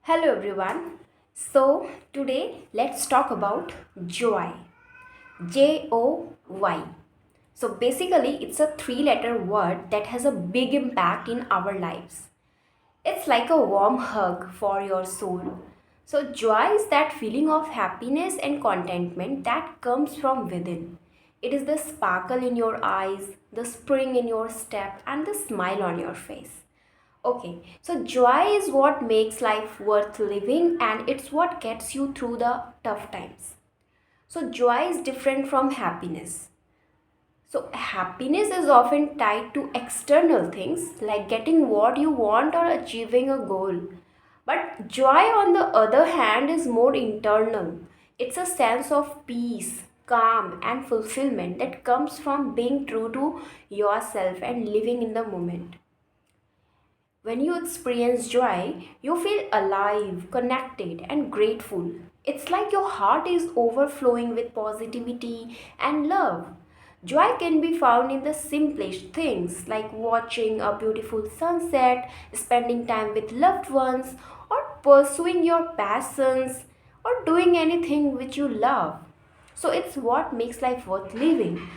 Hello everyone. So today let's talk about joy. J O Y. So basically it's a three-letter word that has a big impact in our lives. It's like a warm hug for your soul. So joy is that feeling of happiness and contentment that comes from within. It is the sparkle in your eyes, the spring in your step and the smile on your face. Okay, so joy is what makes life worth living and it's what gets you through the tough times. So, joy is different from happiness. So, happiness is often tied to external things like getting what you want or achieving a goal. But joy, on the other hand, is more internal. It's a sense of peace, calm, and fulfillment that comes from being true to yourself and living in the moment. When you experience joy, you feel alive, connected, and grateful. It's like your heart is overflowing with positivity and love. Joy can be found in the simplest things like watching a beautiful sunset, spending time with loved ones, or pursuing your passions, or doing anything which you love. So it's what makes life worth living.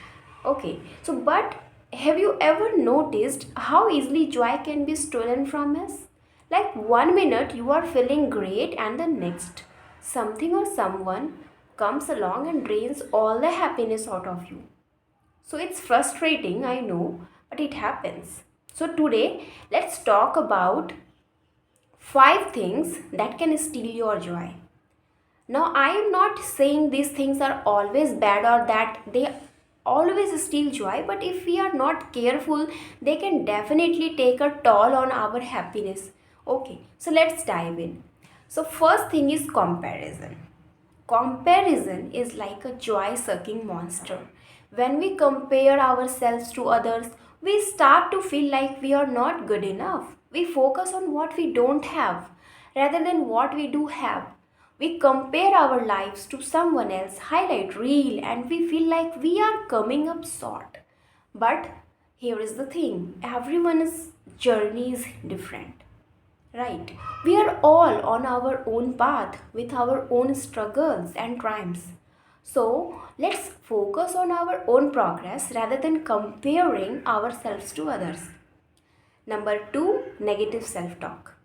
Okay, so but have you ever noticed how easily joy can be stolen from us? Like one minute you are feeling great, and the next, something or someone comes along and drains all the happiness out of you. So it's frustrating, I know, but it happens. So today, let's talk about five things that can steal your joy. Now, I am not saying these things are always bad or that they always steal joy, but if we are not careful, they can definitely take a toll on our happiness. Okay, so let's dive in. So, first thing is comparison. Comparison is like a joy sucking monster. When we compare ourselves to others, we start to feel like we are not good enough. We focus on what we don't have rather than what we do have. We compare our lives to someone else's highlight reel and we feel like we are coming up short. But here is the thing, everyone's journey is different. Right. We are all on our own path with our own struggles and triumphs. So let's focus on our own progress rather than comparing ourselves to others. Number two, negative self talk.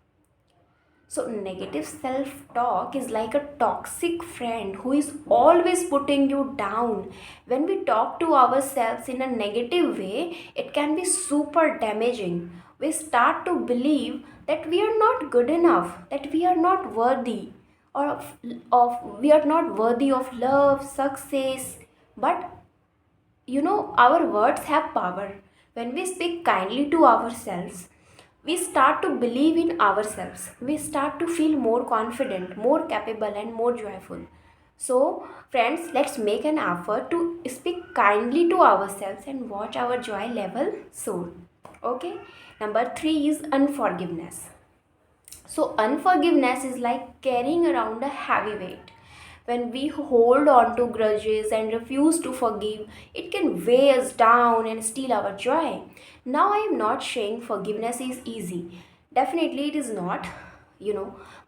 So, negative self talk is like a toxic friend who is always putting you down. When we talk to ourselves in a negative way, it can be super damaging. We start to believe that we are not good enough, that we are not worthy, or we are not worthy of love, success. But our words have power. When we speak kindly to ourselves, we start to believe in ourselves. We start to feel more confident, more capable, and more joyful. So, friends, let's make an effort to speak kindly to ourselves and watch our joy level soar. Okay, number three is unforgiveness. So, unforgiveness is like carrying around a heavy weight. When we hold on to grudges and refuse to forgive, it can weigh us down and steal our joy. Now, I am not saying forgiveness is easy. Definitely, it is not.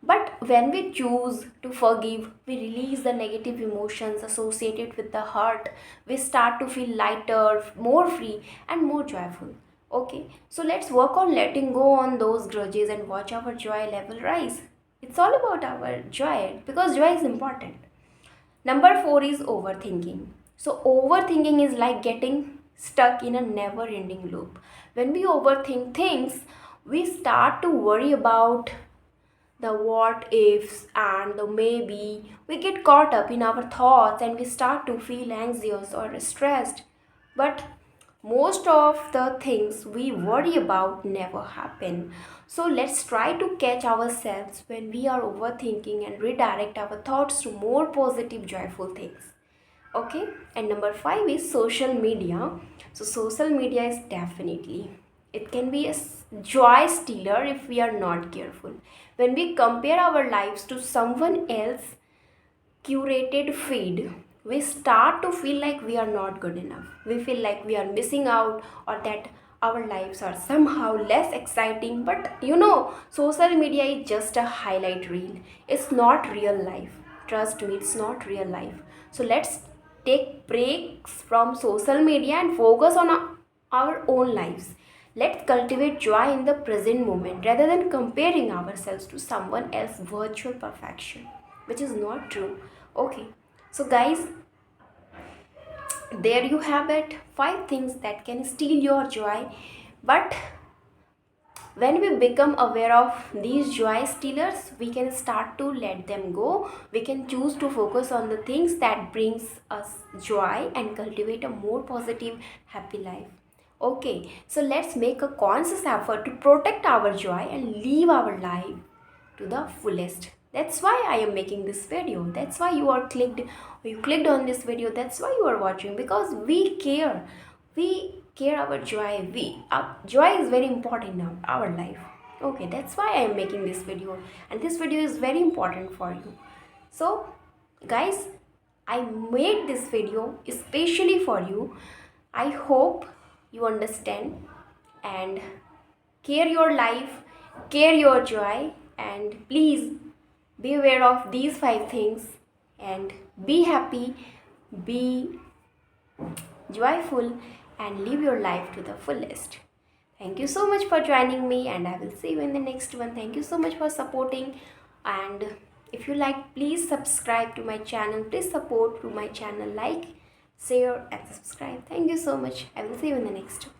But when we choose to forgive, we release the negative emotions associated with the hurt. We start to feel lighter, more free, and more joyful. Okay, so let's work on letting go on those grudges and watch our joy level rise. It's all about our joy because joy is important. Number four is overthinking. So, overthinking is like getting stuck in a never ending loop. When we overthink things, we start to worry about the what ifs and the maybe. We get caught up in our thoughts and we start to feel anxious or stressed. But most of the things we worry about never happen. So let's try to catch ourselves when we are overthinking and redirect our thoughts to more positive, joyful things. Okay, and number five is social media. So, social media is definitely it can be a joy stealer if we are not careful. When we compare our lives to someone else curated feed, we start to feel like we are not good enough. We feel like we are missing out or that our lives are somehow less exciting, but you know, social media is just a highlight reel. It's not real life. Trust me, it's not real life. So let's take breaks from social media and focus on our own lives. Let's cultivate joy in the present moment rather than comparing ourselves to someone else's virtual perfection, which is not true. Okay, so guys, there you have it, 5 things that can steal your joy. But when we become aware of these joy stealers, we can start to let them go. We can choose to focus on the things that brings us joy and cultivate a more positive, happy life. Okay, so let's make a conscious effort to protect our joy and live our life to the fullest. That's why I am making this video. That's why you clicked on this video. That's why you are watching, because we care. We care our joy. Joy is very important in our life. Okay, that's why I am making this video, and this video is very important for you. So guys, I made this video especially for you. I hope you understand and care your life, care your joy, and please be aware of these 5 things and be happy, be joyful, and live your life to the fullest. Thank you so much for joining me, and I will see you in the next one. Thank you so much for supporting. And if you like, please subscribe to my channel. Please support to my channel, like, share, and subscribe. Thank you so much. I will see you in the next one.